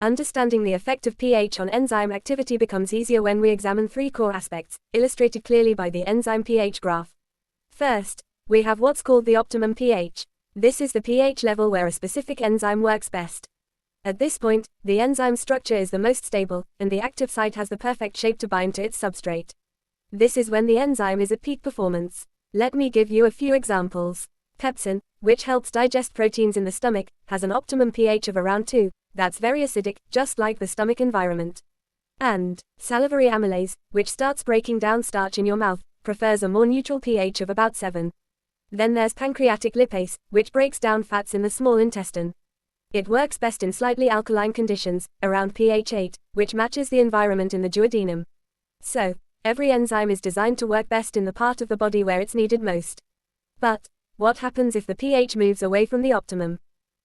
Understanding the effect of pH on enzyme activity becomes easier when we examine three core aspects, illustrated clearly by the enzyme pH graph. First, we have what's called the optimum pH. This is the pH level where a specific enzyme works best. At this point, the enzyme structure is the most stable, and the active site has the perfect shape to bind to its substrate. This is when the enzyme is at peak performance. Let me give you a few examples. Pepsin, which helps digest proteins in the stomach, has an optimum pH of around 2. That's very acidic, just like the stomach environment. And salivary amylase, which starts breaking down starch in your mouth, prefers a more neutral pH of about 7. Then there's pancreatic lipase, which breaks down fats in the small intestine. It works best in slightly alkaline conditions, around pH 8, which matches the environment in the duodenum. So, every enzyme is designed to work best in the part of the body where it's needed most. But what happens if the pH moves away from the optimum?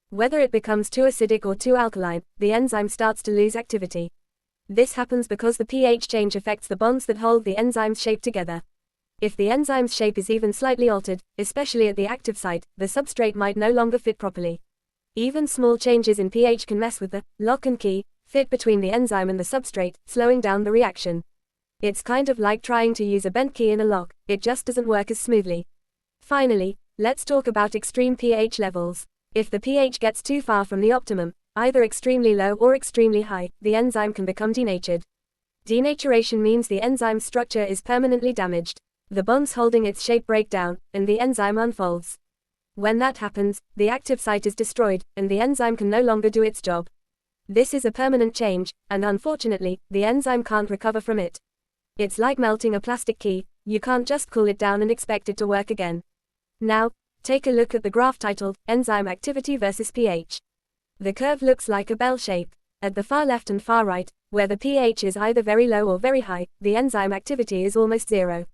Whether it becomes too acidic or too alkaline, the enzyme starts to lose activity. This happens because the pH change affects the bonds that hold the enzyme's shape together. If the enzyme's shape is even slightly altered, especially at the active site, the substrate might no longer fit properly. Even small changes in pH can mess with the lock and key fit between the enzyme and the substrate, slowing down the reaction. It's kind of like trying to use a bent key in a lock, it just doesn't work as smoothly. Finally, let's talk about extreme pH levels. If the pH gets too far from the optimum, either extremely low or extremely high, the enzyme can become denatured. Denaturation means the enzyme's structure is permanently damaged. The bonds holding its shape break down, and the enzyme unfolds. When that happens, the active site is destroyed, and the enzyme can no longer do its job. This is a permanent change, and unfortunately, the enzyme can't recover from it. It's like melting a plastic key, you can't just cool it down and expect it to work again. Now, take a look at the graph titled, Enzyme Activity versus pH. The curve looks like a bell shape. At the far left and far right, where the pH is either very low or very high, the enzyme activity is almost zero.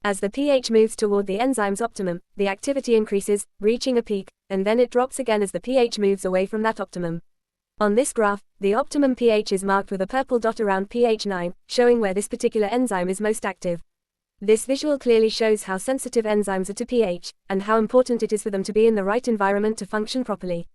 As the pH moves toward the enzyme's optimum, the activity increases, reaching a peak, and then it drops again as the pH moves away from that optimum. On this graph, the optimum pH is marked with a purple dot around pH 9, showing where this particular enzyme is most active. This visual clearly shows how sensitive enzymes are to pH, and how important it is for them to be in the right environment to function properly.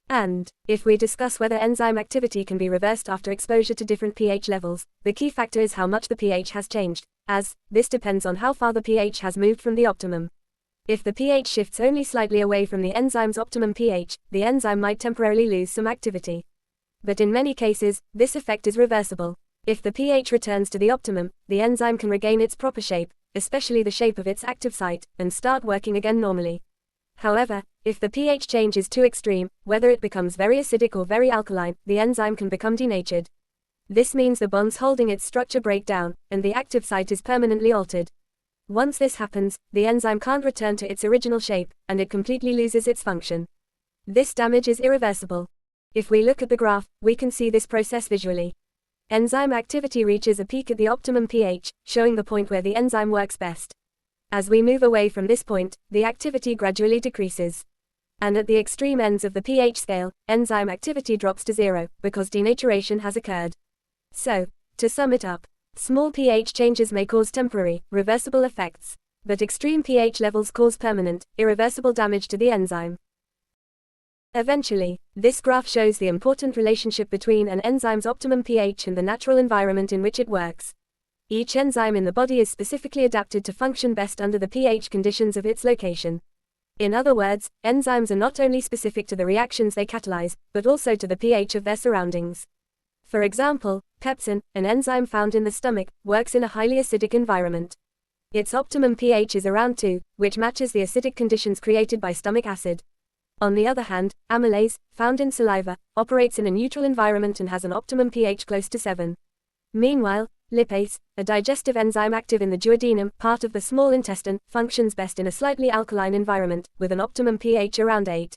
And if we discuss whether enzyme activity can be reversed after exposure to different pH levels, the key factor is how much the pH has changed, as this depends on how far the pH has moved from the optimum. If the pH shifts only slightly away from the enzyme's optimum pH, the enzyme might temporarily lose some activity. But in many cases, this effect is reversible. If the pH returns to the optimum, the enzyme can regain its proper shape, especially the shape of its active site, and start working again normally. However, if the pH change is too extreme, whether it becomes very acidic or very alkaline, the enzyme can become denatured. This means the bonds holding its structure break down, and the active site is permanently altered. Once this happens, the enzyme can't return to its original shape, and it completely loses its function. This damage is irreversible. If we look at the graph, we can see this process visually. Enzyme activity reaches a peak at the optimum pH, showing the point where the enzyme works best. As we move away from this point, the activity gradually decreases. And at the extreme ends of the pH scale, enzyme activity drops to zero, because denaturation has occurred. So, to sum it up, small pH changes may cause temporary, reversible effects, but extreme pH levels cause permanent, irreversible damage to the enzyme. Eventually, this graph shows the important relationship between an enzyme's optimum pH and the natural environment in which it works. Each enzyme in the body is specifically adapted to function best under the pH conditions of its location. In other words, enzymes are not only specific to the reactions they catalyze, but also to the pH of their surroundings. For example, pepsin, an enzyme found in the stomach, works in a highly acidic environment. Its optimum pH is around 2, which matches the acidic conditions created by stomach acid. On the other hand, amylase, found in saliva, operates in a neutral environment and has an optimum pH close to 7. Meanwhile, lipase, a digestive enzyme active in the duodenum, part of the small intestine, functions best in a slightly alkaline environment, with an optimum pH around 8.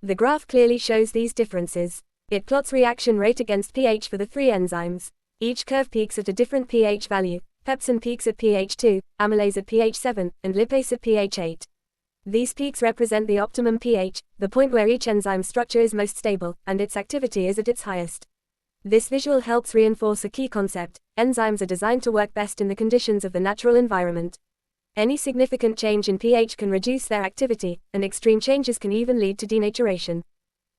The graph clearly shows these differences. It plots reaction rate against pH for the three enzymes. Each curve peaks at a different pH value. Pepsin peaks at pH 2, amylase at pH 7, and lipase at pH 8. These peaks represent the optimum pH, the point where each enzyme structure is most stable, and its activity is at its highest. This visual helps reinforce a key concept: enzymes are designed to work best in the conditions of the natural environment. Any significant change in pH can reduce their activity, and extreme changes can even lead to denaturation.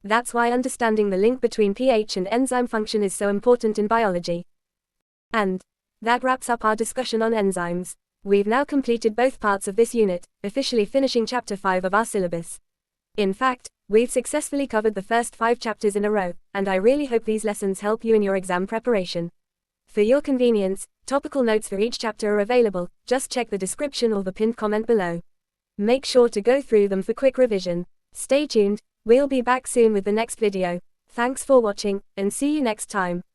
That's why understanding the link between pH and enzyme function is so important in biology. And that wraps up our discussion on enzymes. We've now completed both parts of this unit, officially finishing Chapter 5 of our syllabus. In fact, we've successfully covered the first 5 chapters in a row, and I really hope these lessons help you in your exam preparation. For your convenience, topical notes for each chapter are available, just check the description or the pinned comment below. Make sure to go through them for quick revision. Stay tuned, we'll be back soon with the next video. Thanks for watching, and see you next time.